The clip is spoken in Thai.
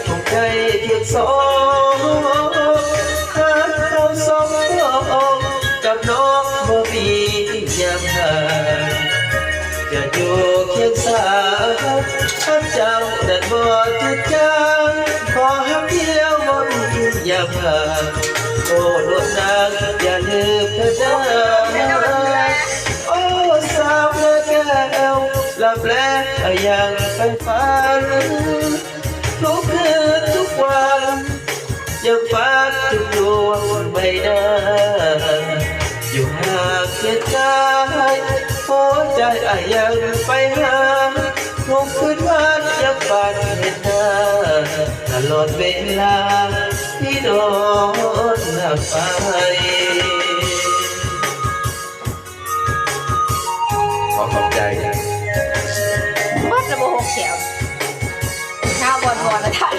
ของใจเพียงสองหากเราสองกับน้องบ่มียามห่างจะอยู่เคียงสายถ้าเจ้าดันบ่จุดจางขอหักเดียวบ่มียามห่างโอ้ลวงนางอย่าลืมเธอเด้อโอ้สาวเมื่อแก้วหลับแล้วยังไปฝันทุกคืนทุกวันยังฝันถึงดวงใบหน้าอยู่ห่างเสียใจหัวใจยังไปหาทุกคืนวันยังฝันเห็นหน้าตลอดเวลาที่นอนหลับไปขอขอบใจมัดระบบหกแถวข้าวบอลแล้วถ่าย